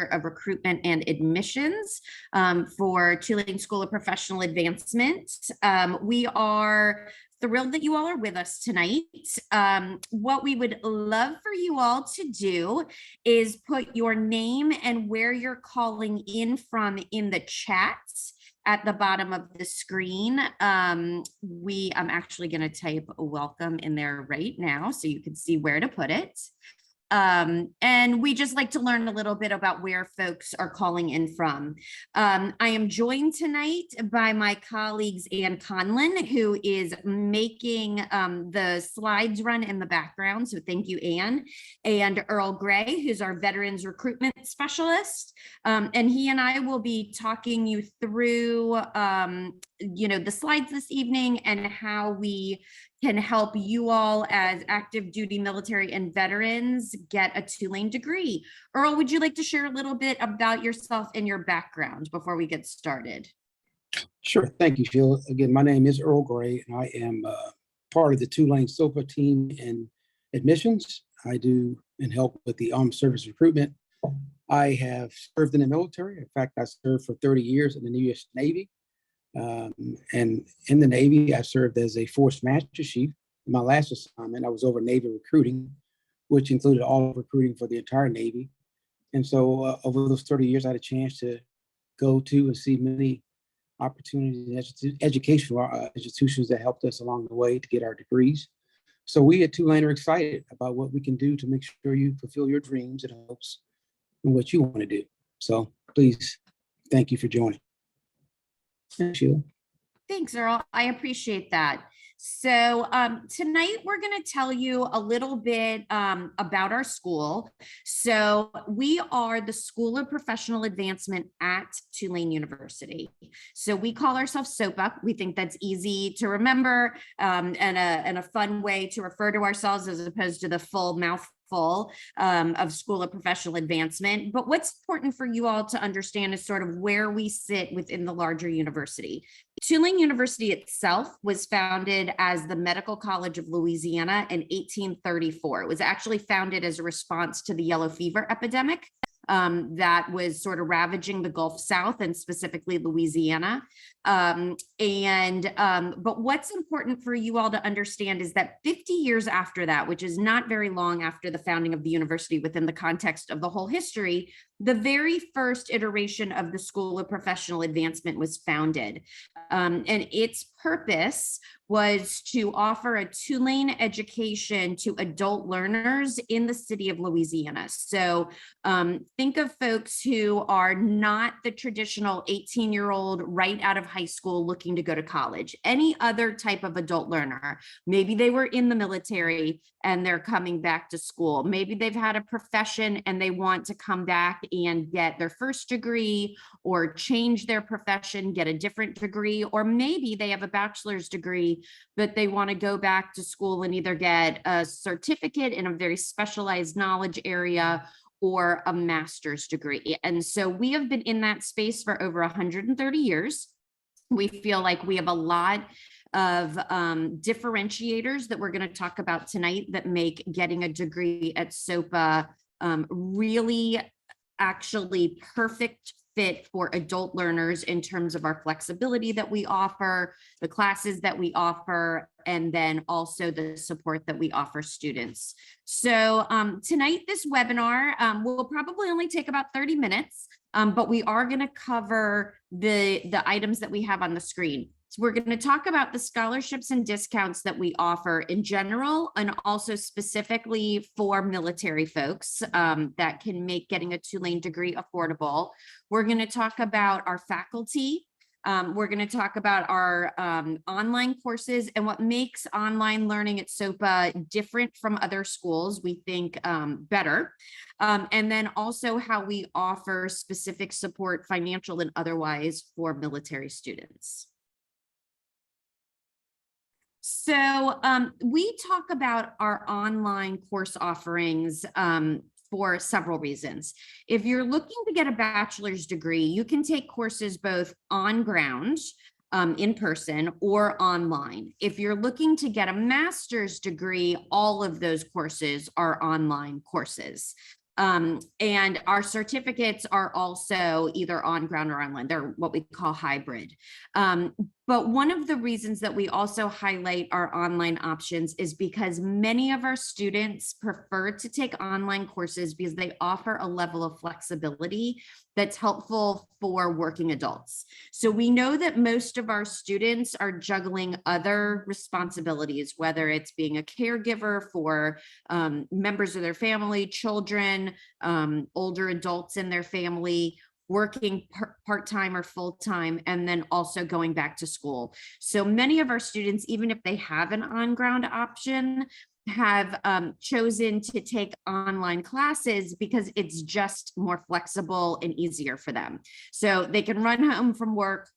of Recruitment and Admissions for Tulane School of Professional Advancement. We are thrilled that you all are with us tonight. What we would love for you all to do is put your name and where you're calling in from in the chat at the bottom of the screen. I'm actually going to type welcome in there right now so you can see where to put it. And we just like to learn a little bit about where folks are calling in from. I am joined tonight by my colleagues Ann Conlon, who is making the slides run in the background. So thank you, Ann. And Earl Gray, who's our Veterans Recruitment Specialist. And he and I will be talking you through the slides this evening and how we can help you all as active duty military and veterans get a Tulane degree. Earl, would you like to share a little bit about yourself and your background before we get started? Sure. Thank you, Sheila. Again, my name is Earl Gray, and I am part of the Tulane SoPA team in admissions. I do and help with the armed service recruitment. I have served in the military. In fact, I served for 30 years in the U.S. Navy. And in the Navy, I served as a force master chief. In my last assignment, I was over Navy recruiting, which included all recruiting for the entire Navy. And so over those 30 years, I had a chance to go to and see many opportunities in educational institutions that helped us along the way to get our degrees. So we at Tulane are excited about what we can do to make sure you fulfill your dreams and hopes and what you want to do. So please, thank you for joining. Sheila. Thanks, Earl. I appreciate that. So tonight we're going to tell you a little bit about our school. So we are the School of Professional Advancement at Tulane University. So we call ourselves SoPA. We think that's easy to remember and a fun way to refer to ourselves as opposed to the full mouthful of School of Professional Advancement. But what's important for you all to understand is sort of where we sit within the larger university. Tulane University itself was founded as the Medical College of Louisiana in 1834. It was actually founded as a response to the yellow fever epidemic that was sort of ravaging the Gulf South and specifically Louisiana. But what's important for you all to understand is that 50 years after that, which is not very long after the founding of the university within the context of the whole history, the very first iteration of the School of Professional Advancement was founded. And its purpose was to offer a Tulane education to adult learners in the city of Louisiana. So think of folks who are not the traditional 18-year-old right out of high school looking to go to college, any other type of adult learner. Maybe they were in the military and they're coming back to school. Maybe they've had a profession and they want to come back and get their first degree or change their profession, get a different degree, or maybe they have a bachelor's degree, but they want to go back to school and either get a certificate in a very specialized knowledge area or a master's degree. And so we have been in that space for over 130 years. We feel like we have a lot of differentiators that we're going to talk about tonight that make getting a degree at SoPA really actually perfect fit for adult learners in terms of our flexibility that we offer, the classes that we offer, and then also the support that we offer students. So tonight, this webinar will probably only take about 30 minutes, but we are going to cover the items that we have on the screen. So we're going to talk about the scholarships and discounts that we offer in general, and also specifically for military folks that can make getting a Tulane degree affordable. We're going to talk about our faculty. We're going to talk about our online courses and what makes online learning at SoPA different from other schools, we think better. And then also how we offer specific support, financial and otherwise, for military students. So we talk about our online course offerings for several reasons. If you're looking to get a bachelor's degree, you can take courses both on ground, in person, or online. If you're looking to get a master's degree, all of those courses are online courses. And our certificates are also either on ground or online. They're what we call hybrid. But one of the reasons that we also highlight our online options is because many of our students prefer to take online courses because they offer a level of flexibility that's helpful for working adults. So we know that most of our students are juggling other responsibilities, whether it's being a caregiver for members of their family, children, older adults in their family, working part-time or full-time, and then also going back to school. So many of our students, even if they have an on-ground option, have chosen to take online classes because it's just more flexible and easier for them. So they can run home from work,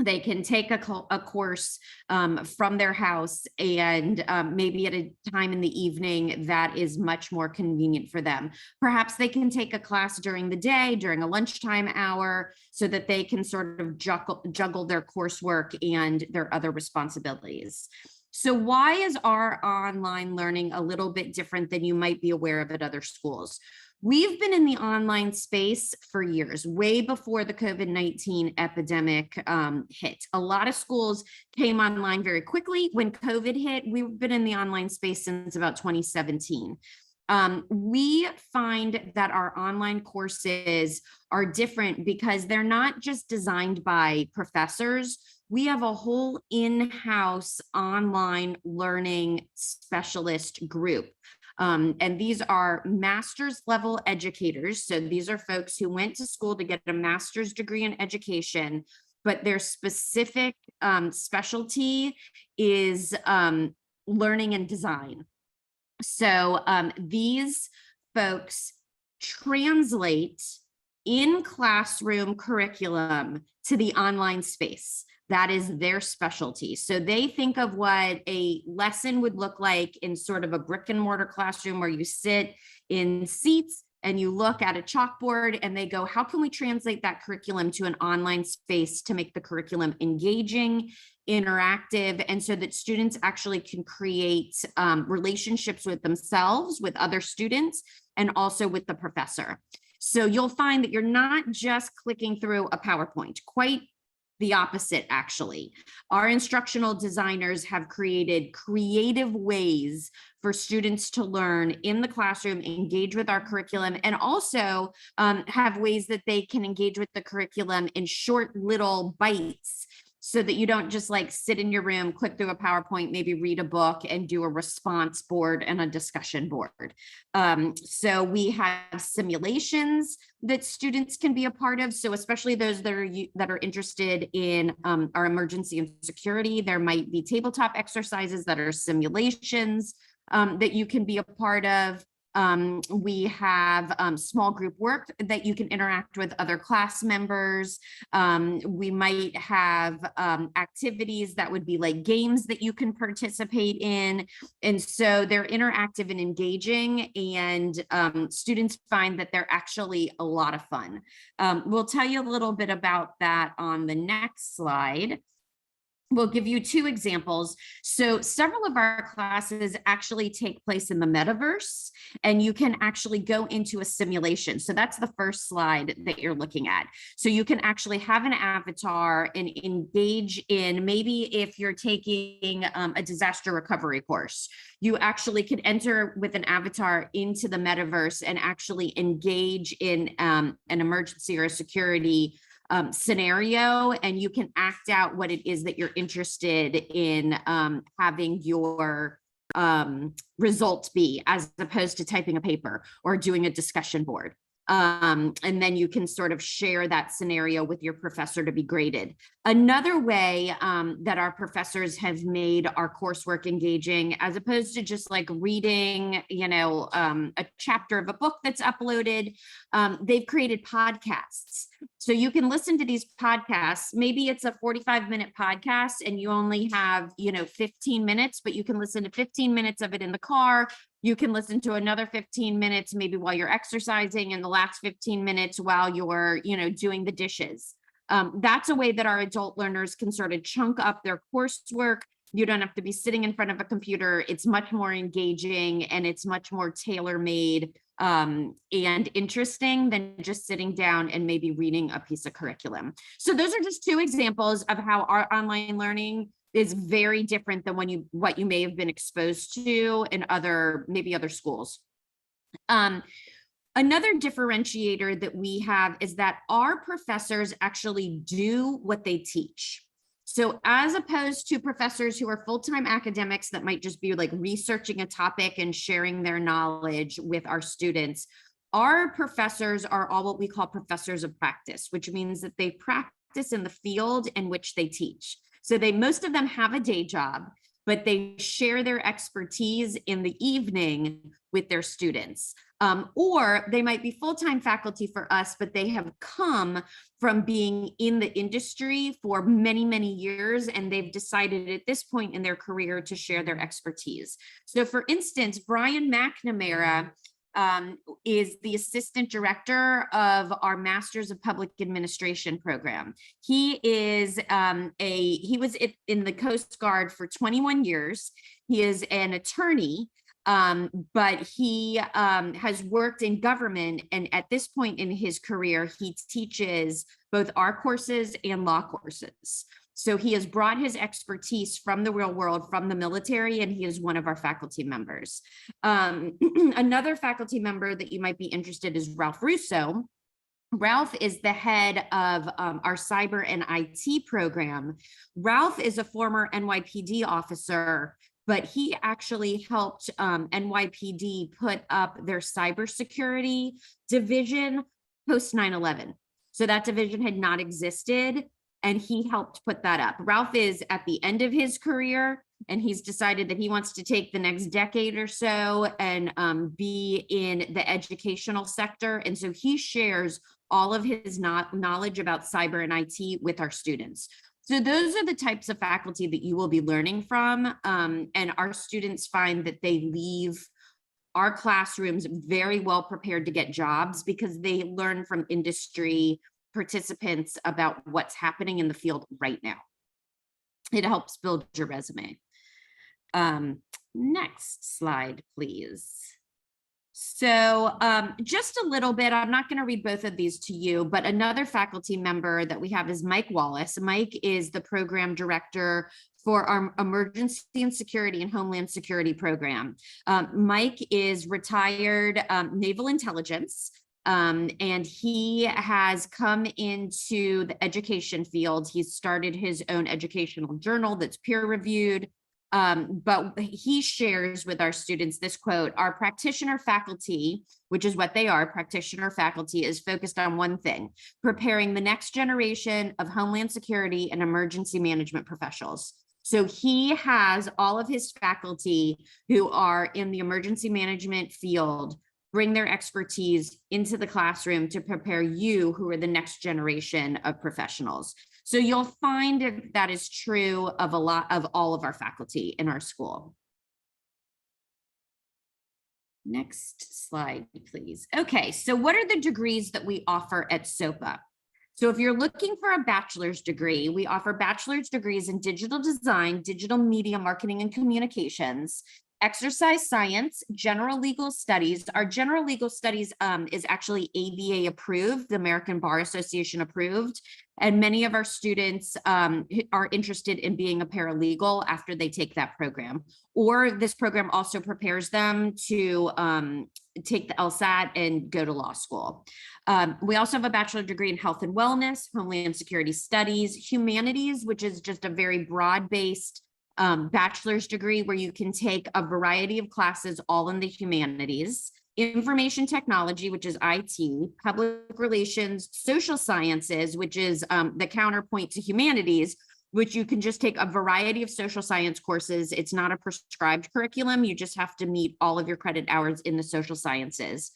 they can take a course from their house, and maybe at a time in the evening that is much more convenient for them. Perhaps they can take a class during the day, during a lunchtime hour, so that they can sort of juggle their coursework and their other responsibilities. So why is our online learning a little bit different than you might be aware of at other schools? We've been in the online space for years, way before the COVID-19 epidemic hit. A lot of schools came online very quickly. When COVID hit, we've been in the online space since about 2017. We find that our online courses are different because they're not just designed by professors. We have a whole in-house online learning specialist group. And these are master's level educators. So these are folks who went to school to get a master's degree in education, but their specific specialty is learning and design. So these folks translate in classroom curriculum to the online space. That is their specialty. So they think of what a lesson would look like in sort of a brick and mortar classroom where you sit in seats and you look at a chalkboard and they go, how can we translate that curriculum to an online space to make the curriculum engaging, interactive, and so that students actually can create relationships with themselves, with other students, and also with the professor. So you'll find that you're not just clicking through a PowerPoint. Quite the opposite, actually. Our instructional designers have created creative ways for students to learn in the classroom, engage with our curriculum, and also have ways that they can engage with the curriculum in short little bites, so that you don't just like sit in your room, click through a PowerPoint, maybe read a book and do a response board and a discussion board. So we have simulations that students can be a part of. So especially those that are interested in our emergency and security, there might be tabletop exercises that are simulations that you can be a part of. We have small group work that you can interact with other class members. We might have activities that would be like games that you can participate in. And so they're interactive and engaging, and students find that they're actually a lot of fun. We'll tell you a little bit about that on the next slide. We'll give you two examples. So several of our classes actually take place in the metaverse, and you can actually go into a simulation. So that's the first slide that you're looking at. So you can actually have an avatar and engage in, maybe if you're taking a disaster recovery course, you actually could enter with an avatar into the metaverse and actually engage in an emergency or a security scenario, and you can act out what it is that you're interested in having your results be, as opposed to typing a paper or doing a discussion board. And then you can sort of share that scenario with your professor to be graded. Another way that our professors have made our coursework engaging, as opposed to just like reading, a chapter of a book that's uploaded, they've created podcasts. So you can listen to these podcasts. Maybe it's a 45-minute podcast and you only have, 15 minutes, but you can listen to 15 minutes of it in the car. You can listen to another 15 minutes, maybe while you're exercising, and the last 15 minutes while you're, doing the dishes. That's a way that our adult learners can sort of chunk up their coursework. You don't have to be sitting in front of a computer. It's much more engaging, and it's much more tailor-made and interesting than just sitting down and maybe reading a piece of curriculum. So those are just two examples of how our online learning is very different than what you may have been exposed to in maybe other schools. Another differentiator that we have is that our professors actually do what they teach. So as opposed to professors who are full-time academics that might just be like researching a topic and sharing their knowledge with our students, our professors are all what we call professors of practice, which means that they practice in the field in which they teach. So most of them have a day job, but they share their expertise in the evening with their students. Or they might be full-time faculty for us, but they have come from being in the industry for many, many years, and they've decided at this point in their career to share their expertise. So for instance, Brian McNamara is the assistant director of our Masters of Public Administration program. He is he was in the Coast Guard for 21 years. He is an attorney, but he has worked in government, and at this point in his career, he teaches both our courses and law courses. So he has brought his expertise from the real world, from the military, and he is one of our faculty members. Another faculty member that you might be interested is Ralph Russo. Ralph is the head of our cyber and IT program. Ralph is a former NYPD officer, but he actually helped NYPD put up their cybersecurity division post 9/11. So that division had not existed, and he helped put that up. Ralph is at the end of his career, and he's decided that he wants to take the next decade or so and be in the educational sector. And so he shares all of his knowledge about cyber and IT with our students. So those are the types of faculty that you will be learning from. And our students find that they leave our classrooms very well prepared to get jobs because they learn from industry participants about what's happening in the field right now. It helps build your resume. Next slide, please. So just a little bit, I'm not going to read both of these to you, but another faculty member that we have is Mike Wallace. Mike is the program director for our Emergency and Security and Homeland Security program. Mike is retired naval intelligence. And he has come into the education field. He's started his own educational journal that's peer reviewed. But he shares with our students this quote: our practitioner faculty, which is what they are, practitioner faculty, is focused on one thing: preparing the next generation of Homeland Security and emergency management professionals. So he has all of his faculty who are in the emergency management field bring their expertise into the classroom to prepare you, who are the next generation of professionals. So you'll find that is true of all of our faculty in our school. Next slide, please. Okay, so what are the degrees that we offer at SoPA? So if you're looking for a bachelor's degree, we offer bachelor's degrees in digital design, digital media marketing and communications, exercise science, general legal studies. Our general legal studies is actually ABA approved, the American Bar Association approved. And many of our students are interested in being a paralegal after they take that program. Or this program also prepares them to take the LSAT and go to law school. We also have a bachelor degree in health and wellness, Homeland Security Studies, humanities, which is just a very broad-based bachelor's degree where you can take a variety of classes all in the humanities, information technology, which is IT, public relations, social sciences, which is the counterpoint to humanities, which you can just take a variety of social science courses. It's not a prescribed curriculum. You just have to meet all of your credit hours in the social sciences.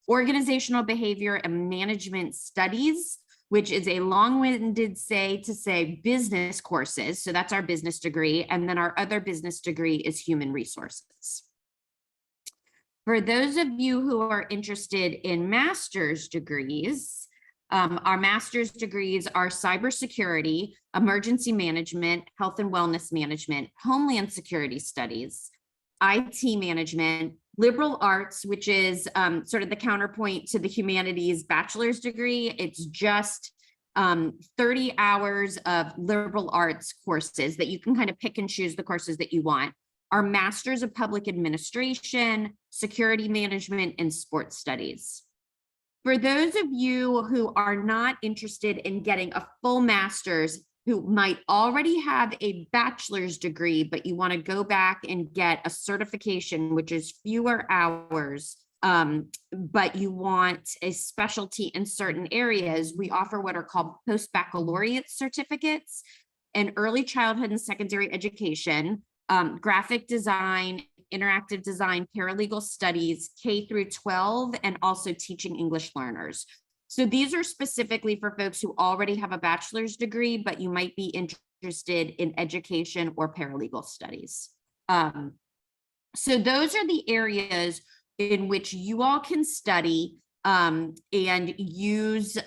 Organizational behavior and management studies, which is a long-winded to say business courses. So that's our business degree. And then our other business degree is human resources. For those of you who are interested in master's degrees, our master's degrees are cybersecurity, emergency management, health and wellness management, homeland security studies, IT management, Liberal arts, which is sort of the counterpoint to the humanities bachelor's degree. It's just 30 hours of liberal arts courses that you can kind of pick and choose the courses that you want. Our Masters of Public Administration, Security Management, and Sports Studies. For those of you who are not interested in getting a full master's, who might already have a bachelor's degree, but you want to go back and get a certification, which is fewer hours, but you want a specialty in certain areas, we offer what are called post-baccalaureate certificates in early childhood and secondary education, graphic design, interactive design, paralegal studies, K through 12, and also teaching English learners. So these are specifically for folks who already have a bachelor's degree, but you might be interested in education or paralegal studies. So those are the areas in which you all can study and use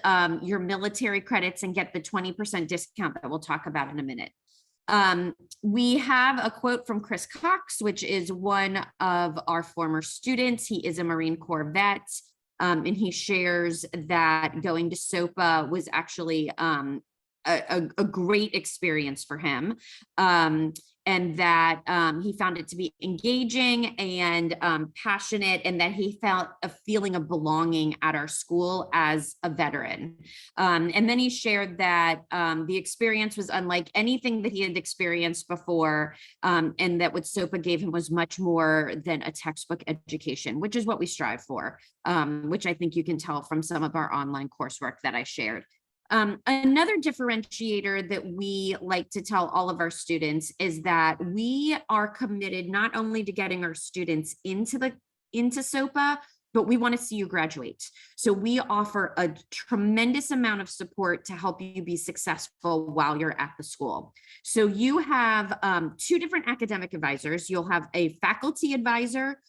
your military credits and get the 20% discount that we'll talk about in a minute. We have a quote from Chris Cox, which is one of our former students. He is a Marine Corps vet. And he shares that going to SoPA was actually a great experience for him, and that he found it to be engaging and passionate, and that he felt a feeling of belonging at our school as a veteran. And then he shared that the experience was unlike anything that he had experienced before, and that what SoPA gave him was much more than a textbook education, which is what we strive for, which I think you can tell from some of our online coursework that I shared. Another differentiator that we like to tell all of our students is that we are committed not only to getting our students into SoPA, but we want to see you graduate. So we offer a tremendous amount of support to help you be successful while you're at the school. So you have two different academic advisors. You'll have a faculty advisor,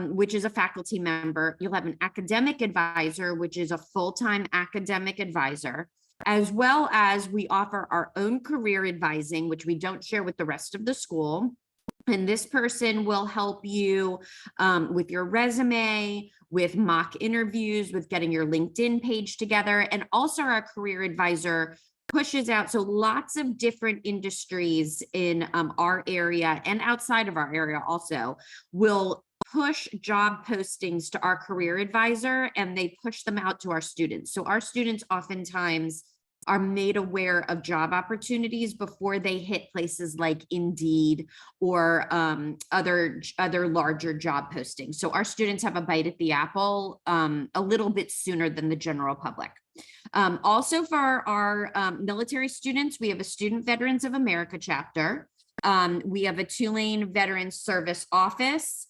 which is a faculty member. You'll have an academic advisor, which is a full-time academic advisor, as well as we offer our own career advising, which we don't share with the rest of the school. And this person will help you with your resume, with mock interviews, with getting your LinkedIn page together. And also our career advisor pushes out, so lots of different industries in our area and outside of our area also will push job postings to our career advisor, and they push them out to our students. So our students oftentimes are made aware of job opportunities before they hit places like Indeed or other larger job postings. So our students have a bite at the apple a little bit sooner than the general public. Also for our military students, we have a Student Veterans of America chapter. We have a Tulane Veterans Service office,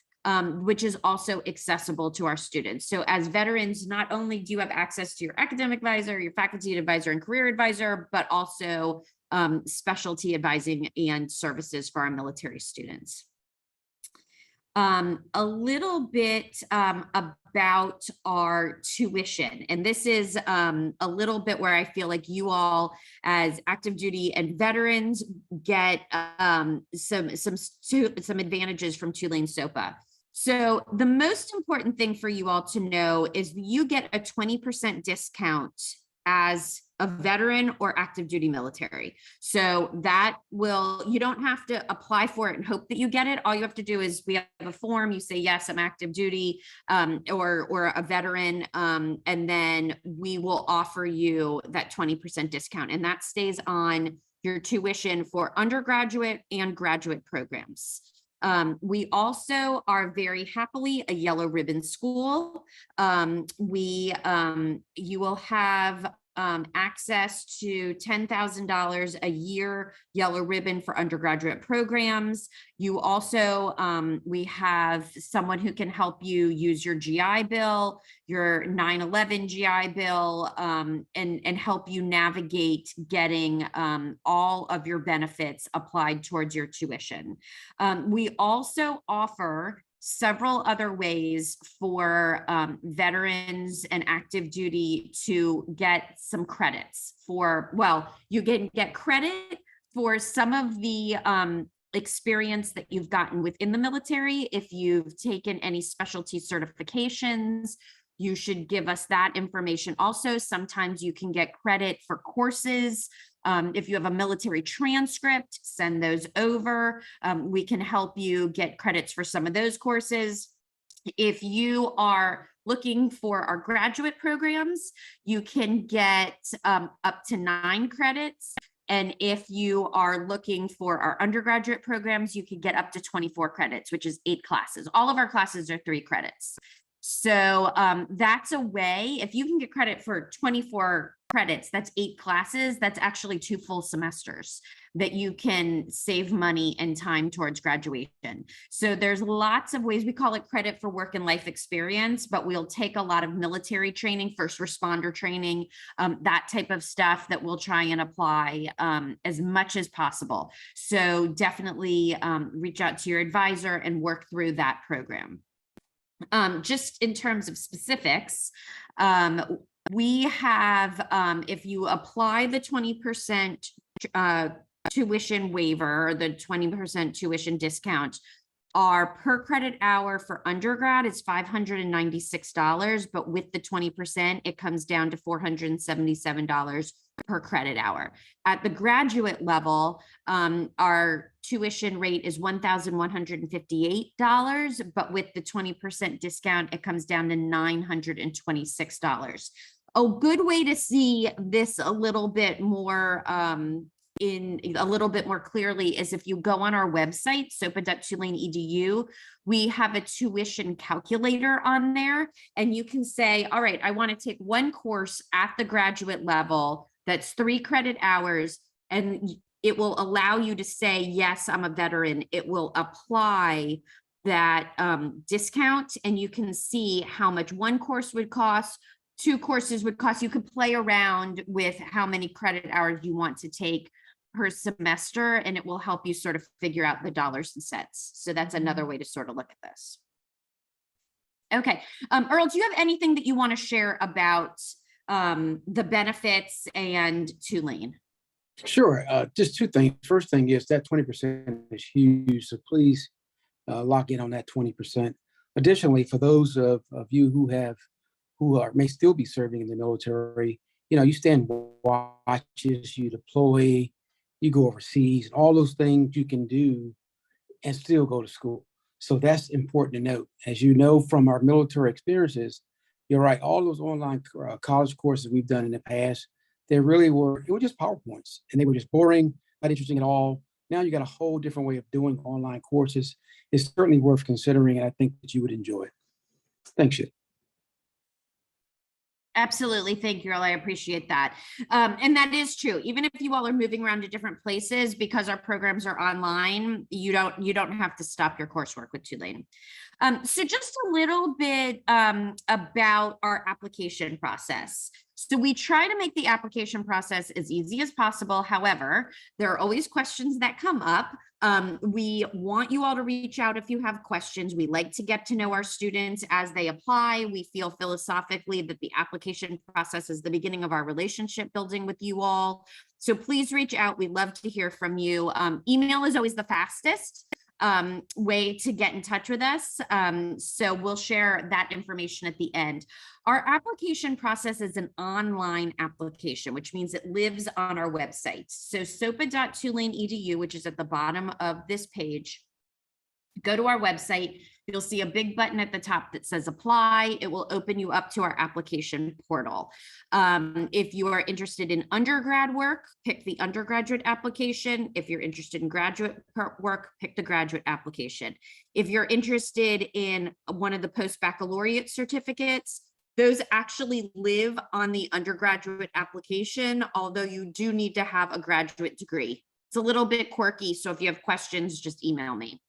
which is also accessible to our students. So as veterans, not only do you have access to your academic advisor, your faculty advisor, and career advisor, but also specialty advising and services for our military students. A little bit about our tuition. And this is a little bit where I feel like you all as active duty and veterans get some advantages from Tulane SoPA. So the most important thing for you all to know is you get a 20% discount as a veteran or active duty military. So that you don't have to apply for it and hope that you get it. All you have to do is we have a form, you say, yes, I'm active duty or a veteran. And then we will offer you that 20% discount, and that stays on your tuition for undergraduate and graduate programs. We also are very happily a yellow ribbon school. You will have access to $10,000 a year yellow ribbon for undergraduate programs. You also, we have someone who can help you use your GI Bill, your 9/11 GI Bill, and help you navigate getting all of your benefits applied towards your tuition. We also offer several other ways for veterans and active duty to get some credits for, well, you can get credit for some of the experience that you've gotten within the military. If you've taken any specialty certifications, you should give us that information also. Sometimes you can get credit for courses. If you have a military transcript, send those over. We can help you get credits for some of those courses. If you are looking for our graduate programs, you can get up to 9 credits. And if you are looking for our undergraduate programs, you can get up to 24 credits, which is 8 classes. All of our classes are 3 credits. So that's a way, if you can get credit for 24 credits, that's 8 classes, that's actually 2 full semesters that you can save money and time towards graduation. So there's lots of ways. We call it credit for work and life experience, but we'll take a lot of military training, first responder training, that type of stuff that we'll try and apply as much as possible. So definitely reach out to your advisor and work through that program. Just in terms of specifics, we have, if you apply the 20% tuition waiver, or the 20% tuition discount, our per credit hour for undergrad is $596, but with the 20%, it comes down to $477 per credit hour. At the graduate level, our tuition rate is $1,158, but with the 20% discount, it comes down to $926. A good way to see this a little bit more clearly is if you go on our website, sopa.tulane.edu, we have a tuition calculator on there, and you can say, all right, I want to take one course at the graduate level that's 3 credit hours, and it will allow you to say, yes, I'm a veteran. It will apply that discount, and you can see how much one course would cost, 2 courses would cost. You could play around with how many credit hours you want to take per semester, and it will help you sort of figure out the dollars and cents. So that's another way to sort of look at this. Okay, Earl, do you have anything that you want to share about the benefits and Tulane? Sure. Just 2 things. First thing is that 20% is huge. So please lock in on that 20%. Additionally, for those of you who may still be serving in the military, you stand watches, you deploy, you go overseas, and all those things you can do and still go to school. So that's important to note. As you know from our military experiences, you're right, all those online college courses we've done in the past, it were just PowerPoints, and they were just boring, not interesting at all. Now you got a whole different way of doing online courses. It's certainly worth considering, and I think that you would enjoy it. Thanks, you. Absolutely. Thank you, Earl. I appreciate that. And that is true. Even if you all are moving around to different places, because our programs are online, you don't have to stop your coursework with Tulane. So just a little bit about our application process. So we try to make the application process as easy as possible. However, there are always questions that come up. We want you all to reach out if you have questions. We like to get to know our students as they apply. We feel philosophically that the application process is the beginning of our relationship building with you all. So please reach out. We'd love to hear from you. Email is always the fastest way to get in touch with us. So we'll share that information at the end. Our application process is an online application, which means it lives on our website. So sopa.tulane.edu, which is at the bottom of this page. Go to our website. You'll see a big button at the top that says apply. It will open you up to our application portal. If you are interested in undergrad work, pick the undergraduate application. If you're interested in graduate work, pick the graduate application. If you're interested in one of the post-baccalaureate certificates, those actually live on the undergraduate application, although you do need to have a graduate degree. It's a little bit quirky, so if you have questions, just email me.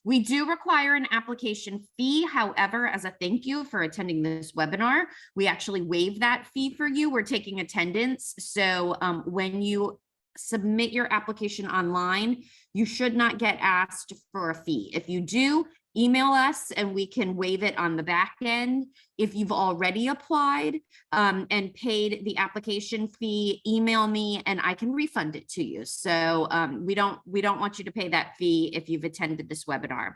We do require an application fee. However, as a thank you for attending this webinar, we actually waive that fee for you. We're taking attendance. So when you submit your application online, you should not get asked for a fee. If you do, email us and we can waive it on the back end. If you've already applied and paid the application fee, email me and I can refund it to you. So we don't want you to pay that fee if you've attended this webinar.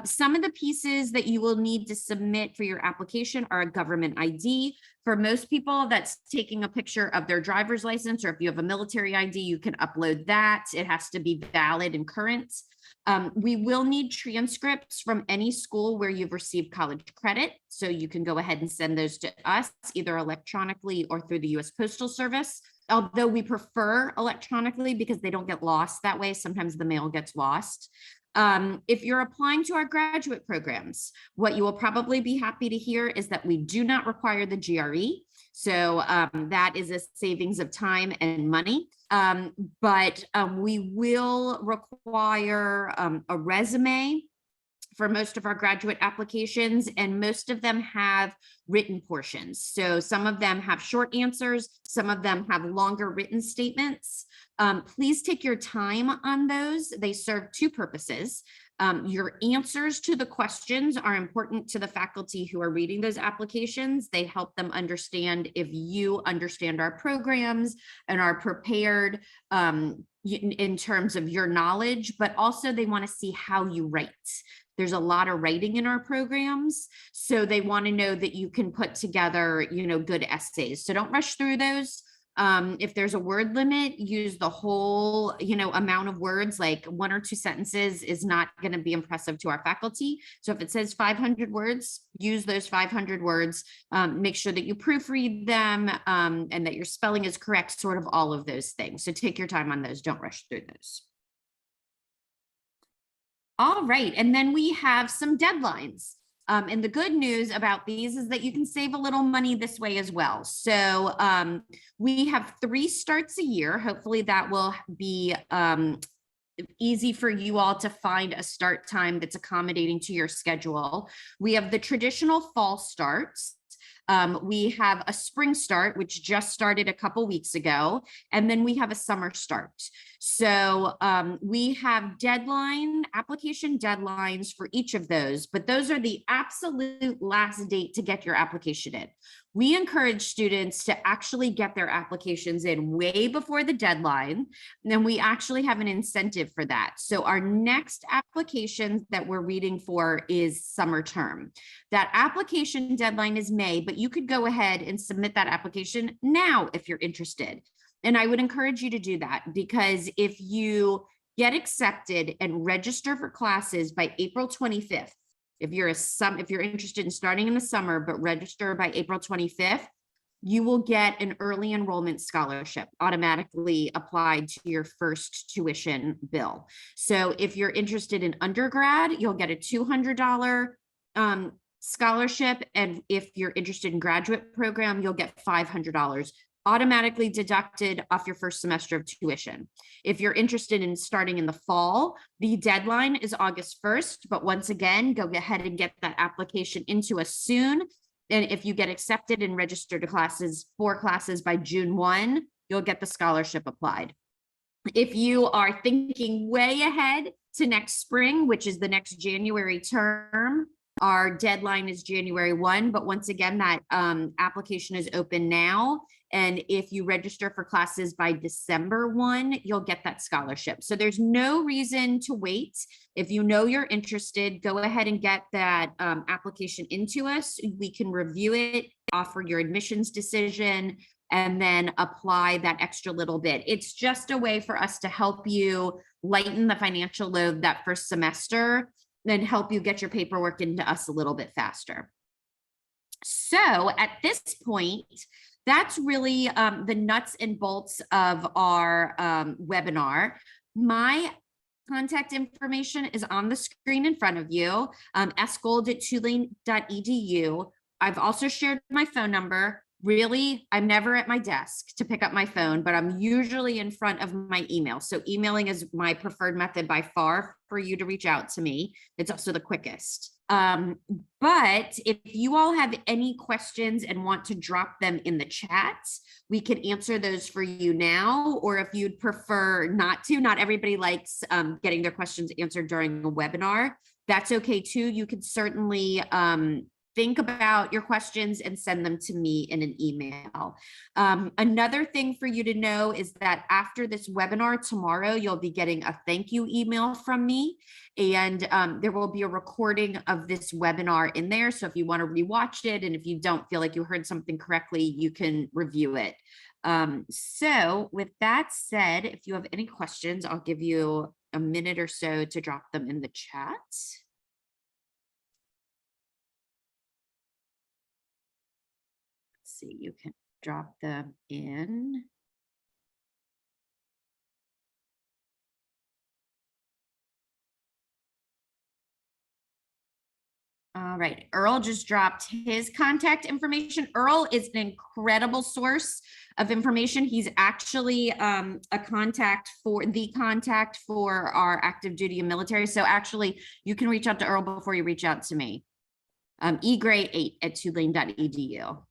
Some of the pieces that you will need to submit for your application are a government ID. For most people, that's taking a picture of their driver's license, or if you have a military ID, you can upload that. It has to be valid and current. We will need transcripts from any school where you've received college credit. So you can go ahead and send those to us either electronically or through the US Postal Service. Although we prefer electronically because they don't get lost that way. Sometimes the mail gets lost. If you're applying to our graduate programs, what you will probably be happy to hear is that we do not require the GRE. So that is a savings of time and money. But we will require a resume for most of our graduate applications, and most of them have written portions. So some of them have short answers, some of them have longer written statements. Please take your time on those. They serve two purposes. Your answers to the questions are important to the faculty who are reading those applications. They help them understand if you understand our programs and are prepared in terms of your knowledge, but also they want to see how you write. There's a lot of writing in our programs, so they want to know that you can put together, good essays. So don't rush through those. If there's a word limit, use the whole, amount of words. Like 1 or 2 sentences is not going to be impressive to our faculty. So if it says 500 words, use those 500 words. Make sure that you proofread them and that your spelling is correct, sort of all of those things. So take your time on those. Don't rush through those. All right, and then we have some deadlines. And the good news about these is that you can save a little money this way as well. So we have 3 starts a year. Hopefully that will be easy for you all to find a start time that's accommodating to your schedule. We have the traditional fall starts. We have a spring start, which just started a couple weeks ago, and then we have a summer start. So we have application deadlines for each of those, but those are the absolute last date to get your application in. We encourage students to actually get their applications in way before the deadline, and then we actually have an incentive for that. So our next application that we're reading for is summer term. That application deadline is May, but you could go ahead and submit that application now if you're interested. And I would encourage you to do that, because if you get accepted and register for classes by April 25th, if you're interested in starting in the summer, but register by April 25th, you will get an early enrollment scholarship automatically applied to your first tuition bill. So if you're interested in undergrad, you'll get a $200 scholarship. And if you're interested in graduate program, you'll get $500 automatically deducted off your first semester of tuition. If you're interested in starting in the fall, the deadline is August 1st, but once again, go ahead and get that application into us soon. And if you get accepted and registered to 4 classes by June 1, you'll get the scholarship applied. If you are thinking way ahead to next spring, which is the next January term, our deadline is January 1, but once again, that application is open now. And if you register for classes by December 1, you'll get that scholarship. So there's no reason to wait. If you know you're interested, go ahead and get that application into us. We can review it, offer your admissions decision, and then apply that extra little bit. It's just a way for us to help you lighten the financial load that first semester, then help you get your paperwork into us a little bit faster. So at this point, that's really the nuts and bolts of our webinar. My contact information is on the screen in front of you, sgold@tulane.edu. I've also shared my phone number. Really, I'm never at my desk to pick up my phone, but I'm usually in front of my email. So emailing is my preferred method by far for you to reach out to me. It's also the quickest. But if you all have any questions and want to drop them in the chat, we can answer those for you now. Or if you'd prefer not to, not everybody likes getting their questions answered during a webinar. that's okay too. You can certainly think about your questions and send them to me in an email. Another thing for you to know is that after this webinar tomorrow, you'll be getting a thank you email from me, and there will be a recording of this webinar in there. So if you want to rewatch it, and if you don't feel like you heard something correctly, you can review it. So with that said, if you have any questions, I'll give you a minute or so to drop them in the chat. See, you can drop them in. All right, Earl just dropped his contact information. Earl is an incredible source of information. He's actually a contact for our active duty and military. So actually, you can reach out to Earl before you reach out to me. egray8@tulane.edu.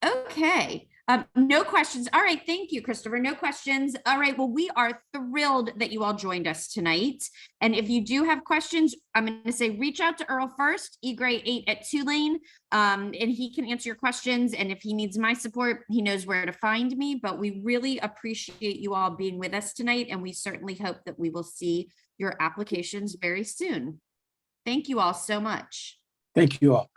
Okay. No questions. All right. Thank you, Christopher. No questions. All right. Well, we are thrilled that you all joined us tonight. And if you do have questions, I'm going to say reach out to Earl first, egray8@tulane, and he can answer your questions. And if he needs my support, he knows where to find me. But we really appreciate you all being with us tonight. And we certainly hope that we will see your applications very soon. Thank you all so much. Thank you all.